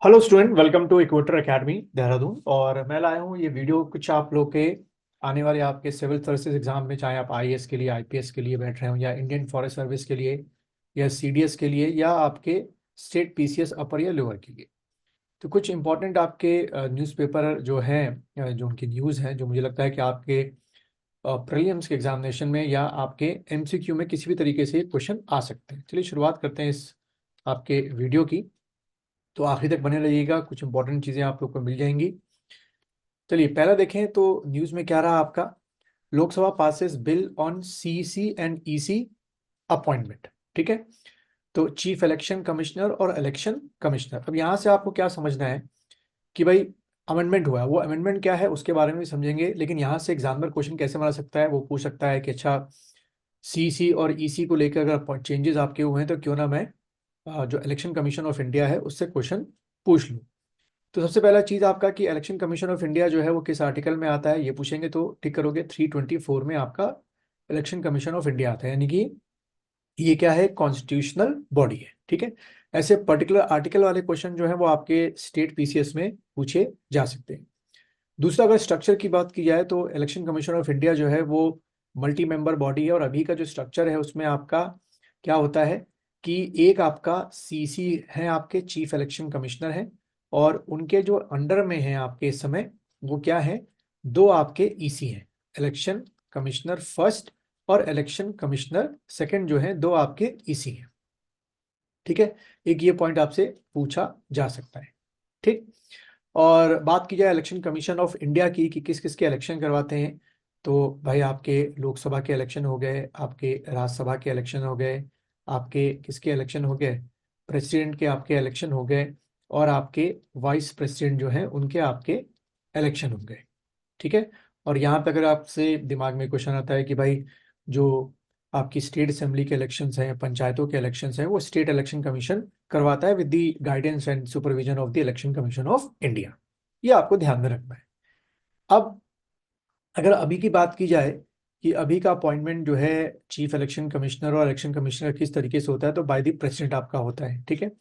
Hello student, welcome to Equator academy Dehradun. और मैं लाया हूँ ये वीडियो कुछ आप लोग के आने वाले आपके सिविल सर्विसेज एग्जाम में, चाहे आप आईएएस के लिए, आईपीएस के लिए बैठ रहे हो, या इंडियन फॉरेस्ट सर्विस के लिए, या सीडीएस के लिए, या आपके स्टेट पीसीएस अपर या लोअर के लिए। तो कुछ इंपॉर्टेंट आपके न्यूज़पेपर जो हैं, जो उनकी न्यूज़ हैं, जो मुझे लगता है कि आपके प्रीलिम्स के एग्जामिनेशन में या आपके एमसीक्यू में किसी भी तरीके से क्वेश्चन आ सकते हैं। चलिए शुरुआत करते हैं इस आपके वीडियो की। तो आखिर तक बने रहिएगा, कुछ इंपॉर्टेंट चीज़ें आप लोग को मिल जाएंगी। चलिए पहला देखें तो न्यूज़ में क्या रहा आपका। Lok Sabha passes bill on CC and EC appointment. ठीक है, तो चीफ इलेक्शन कमिश्नर और इलेक्शन कमिश्नर। अब यहाँ से आपको क्या समझना है कि भाई अमेंडमेंट हुआ है, वो अमेंडमेंट क्या है उसके बारे में भी समझेंगे। लेकिन यहाँ से एग्जामिनर क्वेश्चन कैसे बना सकता है, वो पूछ सकता है कि अच्छा सीसी और ईसी को लेकर अगर चेंजेस आपके हुए हैं तो क्यों ना मैं जो इलेक्शन कमीशन ऑफ इंडिया है उससे क्वेश्चन पूछ लूँ। तो सबसे पहला चीज आपका कि इलेक्शन कमीशन ऑफ इंडिया जो है वो किस आर्टिकल में आता है, ये पूछेंगे तो टिक करोगे। 324 में आपका इलेक्शन कमीशन ऑफ इंडिया आता है, यानी कि ये क्या है, कॉन्स्टिट्यूशनल बॉडी है। ठीक है, ऐसे पर्टिकुलर आर्टिकल वाले क्वेश्चन जो है वो आपके स्टेट पीसीएस में पूछे जा सकते हैं। दूसरा, अगर स्ट्रक्चर की बात की जाए तो इलेक्शन कमीशन ऑफ इंडिया जो है वो मल्टी मेंबर बॉडी है। और अभी का जो स्ट्रक्चर है उसमें आपका क्या होता है कि एक आपका सीसी है, आपके चीफ इलेक्शन कमिश्नर हैं, और उनके जो अंडर में है आपके इस समय वो क्या है, दो आपके ईसी हैं, इलेक्शन कमिश्नर फर्स्ट और इलेक्शन कमिश्नर सेकंड, जो है दो आपके ईसी हैं। ठीक है, एक ये पॉइंट आपसे पूछा जा सकता है। ठीक, और बात की जाए इलेक्शन कमीशन ऑफ इंडिया की कि किस किस के इलेक्शन करवाते हैं, तो भाई आपके लोकसभा के इलेक्शन हो गए, आपके राज्यसभा के इलेक्शन हो गए, आपके किसके इलेक्शन हो गए, प्रेसिडेंट के आपके इलेक्शन हो गए, और आपके वाइस प्रेसिडेंट जो हैं उनके आपके इलेक्शन हो गए। ठीक है, और यहाँ पे अगर आपसे दिमाग में क्वेश्चन आता है कि भाई जो आपकी स्टेट असेंबली के इलेक्शंस हैं, पंचायतों के इलेक्शंस हैं, वो स्टेट इलेक्शन कमीशन करवाता है with the guidance and supervision of the election commission of India. ये आपको ध्यान में रखना है। अब अगर अभी की बात की जाए कि अभी का अपॉइंटमेंट जो है चीफ इलेक्शन कमिश्नर और इलेक्शन कमिश्नर किस तरीके से होता है, तो बाय द प्रेसिडेंट आपका होता है। ठीक है,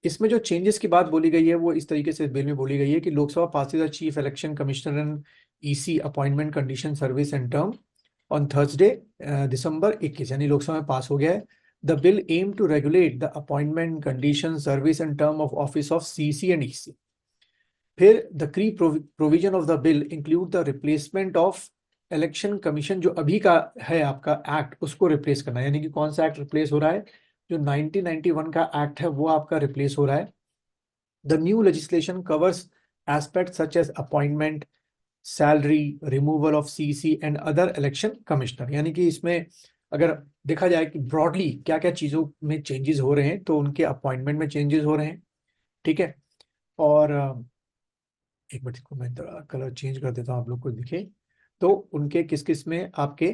इसमें जो चेंजेस की बात बोली गई है वो इस तरीके से बिल में बोली गई है कि Lok Sabha passes the chief election commissioner and EC appointment condition service and term on Thursday December 21, यानी लोकसभा में पास हो गया है। The bill aim to regulate the appointment condition service and term of office of CC and EC. फिर the key provision of the bill include the replacement of election commission, जो अभी का है आपका एक्ट, उसको रिप्लेस करना है। यानी कि कौन सा एक्ट रिप्लेस हो रहा है, जो 1991 का एक्ट है वो आपका रिप्लेस हो रहा है। The new legislation covers aspect such as appointment, salary, removal of CC and other election commissioner. यानी कि इसमें अगर देखा जाए कि ब्रॉडली क्या क्या चीज़ों में चेंजेस हो रहे हैं, तो उनके अपॉइंटमेंट में चेंजेस हो रहे हैं। ठीक है, और एक मिनट को मैं कलर चेंज कर देता हूँ आप लोग को दिखे। तो उनके किस किस में आपके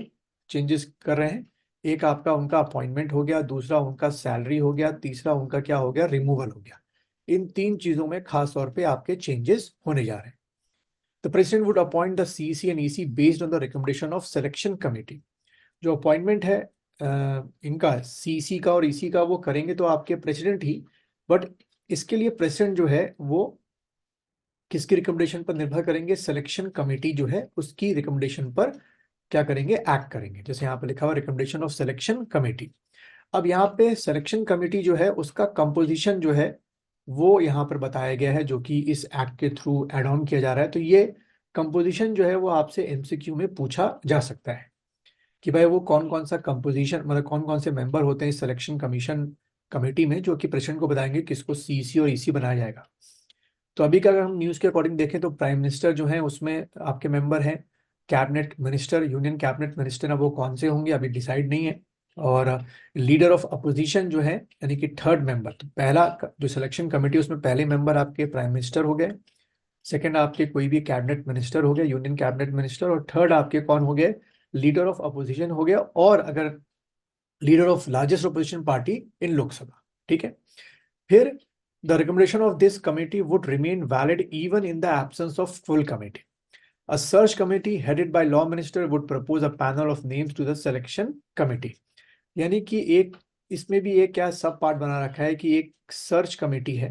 चेंजेस कर रहे हैं, एक आपका उनका अपॉइंटमेंट हो गया, दूसरा उनका सैलरी हो गया, तीसरा उनका क्या हो गया, रिमूवल हो गया। इन तीन चीजों में खास तौर पे आपके चेंजेस होने जा रहे हैं। The president would appoint the CC and EC based on the recommendation of selection committee. जो अपॉइंटमेंट है इनका सीसी का और ईसी का, वो करेंगे तो आपके प्रेसिडेंट ही, बट इसके लिए प्रेसिडेंट जो है वो किसकी रिकमेंडेशन पर निर्भर करेंगे, सिलेक्शन कमेटी जो है उसकी रिकमेंडेशन पर क्या करेंगे, एक्ट करेंगे। जैसे यहाँ पे लिखा हुआ रिकमेंडेशन ऑफ सिलेक्शन कमेटी। अब यहाँ पे सिलेक्शन कमेटी जो है उसका कंपोजिशन जो है वो यहाँ पर बताया गया है, जो कि इस एक्ट के थ्रू एड ऑन किया जा रहा है। तो ये कंपोजिशन जो है वो आपसे एमसीक्यू में पूछा जा सकता है कि भाई वो कौन कौन सा कंपोजिशन, मतलब कौन कौन से मेंबर होते हैं इस सिलेक्शन कमीशन कमेटी में, जो कि प्रेसिडेंट को बताएंगे किसको सीसी और ईसी बनाया जाएगा। तो अभी का अगर हम न्यूज़ के अकॉर्डिंग देखें तो प्राइम मिनिस्टर जो है उसमें आपके मेंबर हैं, cabinet minister, union cabinet minister, अब वो कौन से होंगे अभी डिसाइड नहीं है। और लीडर ऑफ अपोजिशन जो है, यानी कि थर्ड मेंबर, तो पहला जो सिलेक्शन कमेटी उसमें पहले मेंबर आपके प्राइम मिनिस्टर हो गए, सेकंड आपके कोई भी कैबिनेट मिनिस्टर हो गया, यूनियन कैबिनेट मिनिस्टर, और थर्ड आपके कौन हो गए, लीडर ऑफ अपोजिशन हो गया, और अगर leader of largest opposition party इन लोकसभा। ठीक है, फिर the recommendation of this committee would remain valid even in the absence of full committee. A search committee headed by law minister would propose a panel of names to the selection committee. यानी कि एक इसमें भी एक क्या सब part बना रखा है कि एक सर्च कमेटी है,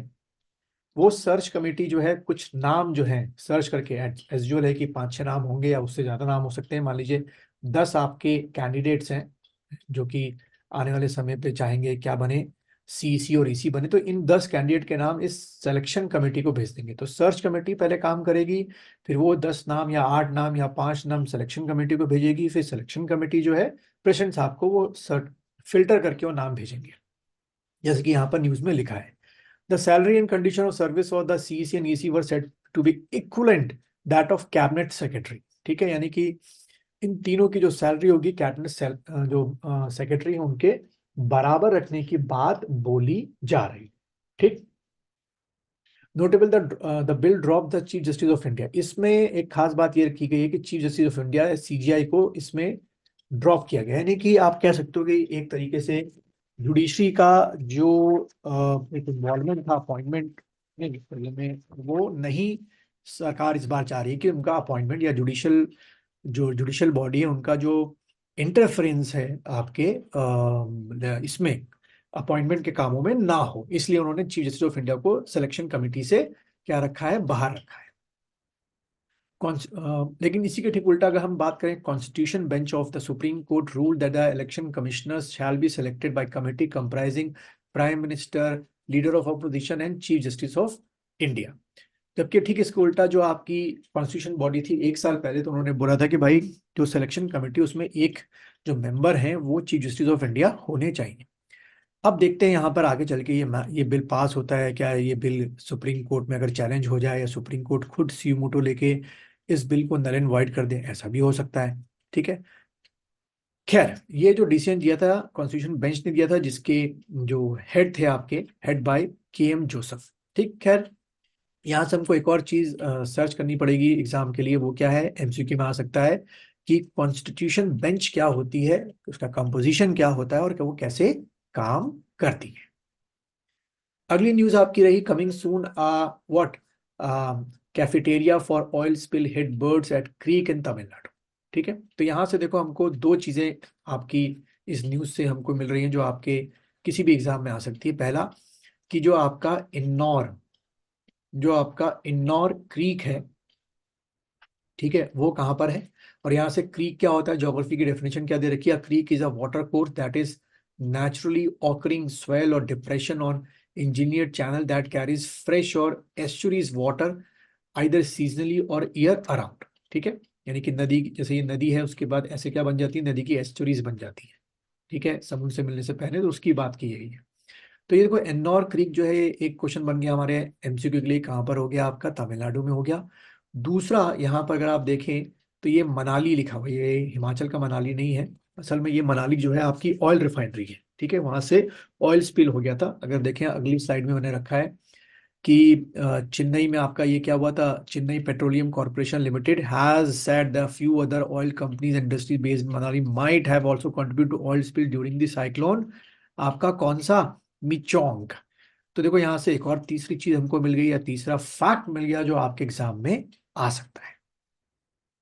वो सर्च कमेटी जो है कुछ नाम जो है सर्च करके, एज यूजुअल है कि 5-6 नाम होंगे या उससे ज़्यादा नाम हो सकते हैं। मान लीजिए 10 आपके कैंडिडेट्स हैं जो कि आने वाले समय पे चाहेंगे क्या बने, सीसी और ईसी बने, तो इन 10 कैंडिडेट के नाम इस सिलेक्शन कमेटी को भेज देंगे। तो सर्च कमेटी पहले काम करेगी, फिर वो 10 नाम या 8 नाम या 5 नाम सिलेक्शन कमेटी को भेजेगी, फिर सिलेक्शन कमेटी जो है प्रेसिडेंट साहब को वो सर्ट फिल्टर करके वो नाम भेजेंगे, जैसे कि यहाँ पर न्यूज में लिखा है। The salary and condition of service of the CEC and EC were set to be equivalent that of cabinet secretary. ठीक है, यानी कि इन तीनों की जो सैलरी होगी कैबिनेट जो सेक्रेटरी है उनके बराबर रखने की बात बोली जा रही। ठीक। Notable the bill drop the chief justice of India. इसमें एक खास बात ये रखी गई है कि chief justice of India CGI को इसमें ड्रॉप किया गया, यानी कि आप कह सकते हो कि एक तरीके से जुडिशरी का जो एक इन्वॉल्वमेंट था अपॉइंटमेंट में, वो नहीं सरकार इस बार चाह रही है कि उनका अपॉइंटमेंट या जो जुडिशियल बॉडी है उनका जो इंटरफेरेंस है आपके इसमें अपॉइंटमेंट के कामों में ना हो, इसलिए उन्होंने चीफ जस्टिस ऑफ इंडिया को सिलेक्शन कमेटी से क्या रखा है, बाहर रखा है। लेकिन इसी के ठीक उल्टा अगर हम बात करें, constitution bench of the supreme court rule that the election commissioners shall be selected by committee comprising prime minister, leader of opposition and chief justice of India. जबकि ठीक इसके उल्टा जो आपकी कॉन्स्टिट्यूशन बॉडी थी 1 साल पहले, तो उन्होंने बोला था कि भाई जो सिलेक्शन कमेटी उसमें एक जो मेंबर हैं वो चीफ जस्टिस ऑफ इंडिया होने चाहिए। अब देखते हैं यहाँ पर आगे चल के ये बिल पास होता है क्या, ये बिल सुप्रीम कोर्ट में अगर चैलेंज हो जाए या सुप्रीम कोर्ट खुद सीमोटो लेके इस बिल को नल एंड वाइड कर दे, ऐसा भी हो सकता है। ठीक है, खैर ये जो डिसीजन दिया था कॉन्स्टिट्यूशन बेंच ने दिया था, जिसके जो हेड थे आपके, हेड बाय के एम जोसेफ। ठीक, खैर यहाँ से हमको एक और चीज सर्च करनी पड़ेगी एग्जाम के लिए, वो क्या है, एमसीक्यू में आ सकता है कि कॉन्स्टिट्यूशन बेंच क्या होती है, उसका कंपोजिशन क्या होता है और वो कैसे काम करती है। अगली न्यूज आपकी रही, coming soon what cafeteria for oil spill hit birds at creek in Tamil Nadu. ठीक है, तो यहां से देखो हमको दो चीजें आपकी इस न्यूज से हमको मिल रही हैं जो आपके किसी भी एग्जाम में आ सकती है। पहला कि जो आपका इन्नौर क्रीक है, ठीक है, वो कहां पर है, और यहाँ से क्रीक क्या होता है, ज्योग्राफी की डेफिनेशन क्या दे रखी है, creek is a water course that is naturally occurring swell or depression on engineered channel that carries fresh or estuaries water either seasonally or year around। ठीक है, यानी कि नदी, जैसे ये नदी है उसके बाद ऐसे क्या बन जाती है, नदी की एस्टुरीज बन जाती है। ठीक है, समुद्र से मिलने से पहले, तो उसकी बात की गई है। तो ये देखो एन्नौर क्रीक जो है, एक क्वेश्चन बन गया हमारे एमसीक्यू के लिए, कहाँ पर हो गया आपका, तमिलनाडु में हो गया। दूसरा यहाँ पर अगर आप देखें तो ये मनाली लिखा हुआ है, ये हिमाचल का मनाली नहीं है, असल में ये मनाली जो है आपकी ऑयल रिफाइनरी है। ठीक है, वहां से ऑयल स्पिल हो गया था। अगर देखें अगली स्लाइड में मैंने रखा है कि चेन्नई में आपका ये क्या हुआ था, Chennai petroleum corporation limited has said the few other oil companies industry based Manali might have also contribute to oil spill during the cyclone, आपका कौन सा, मिचोंग। तो देखो यहाँ से एक और तीसरी चीज हमको मिल गई, या तीसरा फैक्ट मिल गया जो आपके एग्जाम में आ सकता है।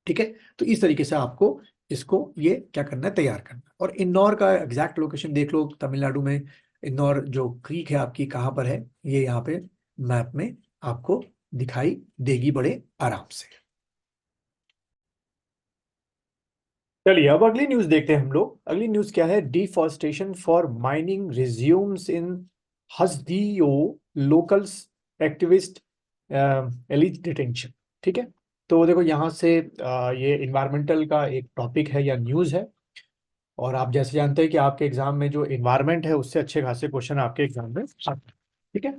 ठीक है, तो इस तरीके से आपको इसको ये क्या करना है, तैयार करना है। और इंदौर का एग्जैक्ट लोकेशन देख लो, तमिलनाडु में इंदौर जो क्रीक है आपकी कहाँ पर है, ये यहाँ पे मैप में आपको दिखाई देगी बड़े आराम से। चलिए अब अगली न्यूज देखते हैं हम लोग। अगली न्यूज क्या है, deforestation for mining resumes in Hasdeo, locals activist allege detention. ठीक है, तो देखो यहाँ से ये इन्वायरमेंटल का एक टॉपिक है या न्यूज है, और आप जैसे जानते हैं कि आपके एग्जाम में जो इन्वायरमेंट है उससे अच्छे खासे क्वेश्चन आपके एग्जाम में आते हैं। ठीक है,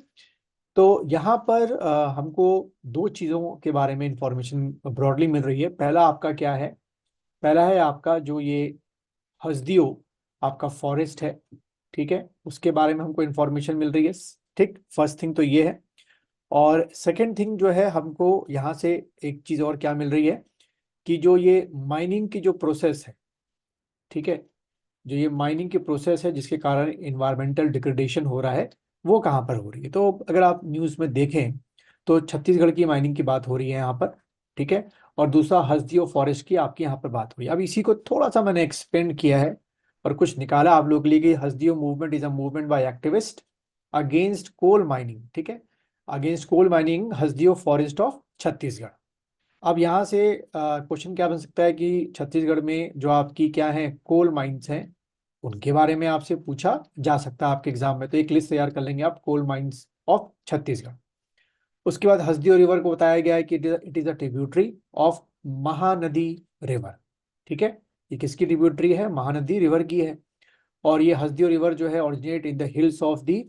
तो यहाँ पर हमको दो चीज़ों के बारे में इंफॉर्मेशन ब्रॉडली मिल रही है। पहला आपका क्या है, पहला है आपका जो ये हसदियो आपका फॉरेस्ट है, ठीक है, उसके बारे में हमको इंफॉर्मेशन मिल रही है। ठीक, फर्स्ट थिंग तो ये है। और सेकंड थिंग जो है हमको यहाँ से एक चीज़ और क्या मिल रही है कि जो ये माइनिंग की जो प्रोसेस है, ठीक है, जो ये माइनिंग की प्रोसेस है जिसके कारण इन्वायरमेंटल डिग्रेडेशन हो रहा है, वो कहाँ पर हो रही है। तो अगर आप न्यूज़ में देखें तो छत्तीसगढ़ की माइनिंग की बात हो रही है यहाँ पर। ठीक है, और दूसरा हसदियो फॉरेस्ट की आपकी यहाँ पर बात हुई। अब इसी को थोड़ा सा मैंने एक्सपेंड किया है और कुछ निकाला आप लोग के लिए कि Hasdeo movement is a movement by activist against coal mining. ठीक है, against coal mining Hasdeo forest of Chhattisgarh. अब यहाँ से क्वेश्चन क्या बन सकता है कि छत्तीसगढ़ में जो आपकी क्या है कोल माइंस हैं उनके बारे में आपसे पूछा जा सकता है आपके एग्जाम में। तो एक लिस्ट तैयार कर लेंगे आप, कोल माइंस ऑफ छत्तीसगढ़। उसके बाद हसदीओ रिवर को बताया गया है कि it is a tributary of Mahanadi river. ठीक है, ये किसकी ट्रिब्यूटरी है? महानदी रिवर की है। और ये हसदीओ रिवर जो है originate in the hills of the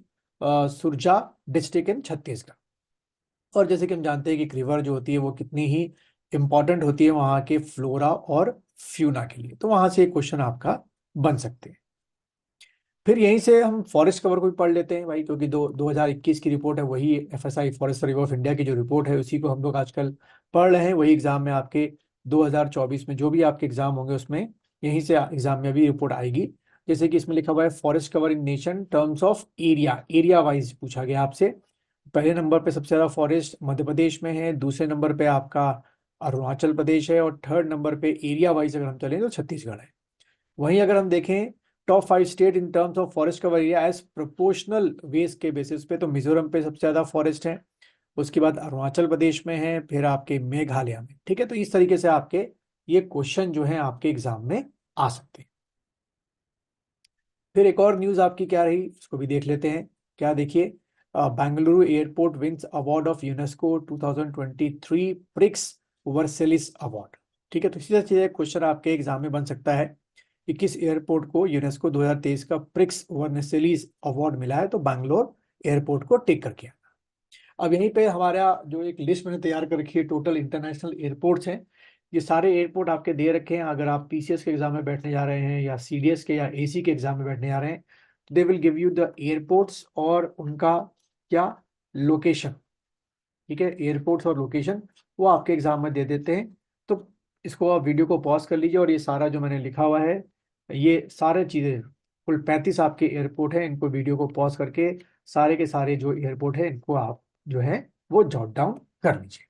Surja district in Chhattisgarh. और जैसे कि हम जानते हैं कि एक रिवर जो होती है वो कितनी ही इंपॉर्टेंट होती है वहाँ के फ्लोरा और फ्यूना के लिए, तो वहां से एक क्वेश्चन आपका बन सकते हैं। फिर यहीं से हम फॉरेस्ट कवर को भी पढ़ लेते हैं भाई, क्योंकि 2021 की रिपोर्ट है, वही FSI forest survey of India की जो रिपोर्ट है उसी को हम लोग आजकल पढ़ रहे हैं। वही एग्जाम में आपके 2024 में जो भी आपके एग्जाम होंगे उसमें यहीं से एग्जाम में भी रिपोर्ट आएगी। जैसे कि इसमें लिखा हुआ है forest cover in nation terms of area, area wise पूछा गया आपसे। पहले नंबर पे सबसे ज्यादा फॉरेस्ट मध्य प्रदेश में है, दूसरे नंबर पे आपका अरुणाचल प्रदेश है, और थर्ड नंबर पे एरिया वाइज अगर हम चलें तो छत्तीसगढ़ है। वहीं अगर हम देखें top 5 state in terms of forest cover area as proportional wage के बेसिस पे, तो मिजोरम पे सबसे ज्यादा फॉरेस्ट है, उसके बाद अरुणाचल प्रदेश में है, फिर आपके मेघालय में। ठीक है, तो इस तरीके से आपके ये क्वेश्चन जो है आपके एग्जाम में आ सकते हैं। फिर एक और न्यूज आपकी क्या रही उसको भी देख लेते हैं। क्या देखिए, Bengaluru airport wins award of UNESCO 2023 prix Versailles award. ठीक है, तो इसी तरह से क्वेश्चन आपके एग्जाम में बन सकता है कि किस एयरपोर्ट को यूनेस्को 2023 का प्रिक्स वर्सेलिस अवार्ड मिला है, तो बैंगलोर एयरपोर्ट को टिक करके आना। अब यहीं पे हमारा जो एक लिस्ट मैंने तैयार कर रखी है टोटल इंटरनेशनल एयरपोर्ट्स हैं, ये सारे एयरपोर्ट आपके दे रखे हैं। अगर आप पीसीएस के एग्जाम में बैठने जा रहे हैं या सीडीएस के या एसी के एग्जाम में बैठने जा रहे हैं, तो they will give you the airports और उनका क्या लोकेशन। ठीक है, एयरपोर्ट्स और लोकेशन वो आपके एग्जाम में दे देते हैं। तो इसको आप वीडियो को पॉज कर लीजिए और ये सारा जो मैंने लिखा हुआ है, ये सारे चीज़ें कुल 35 आपके एयरपोर्ट हैं, इनको वीडियो को पॉज करके सारे के सारे जो एयरपोर्ट है इनको आप जो है वो जॉट डाउन कर लीजिए।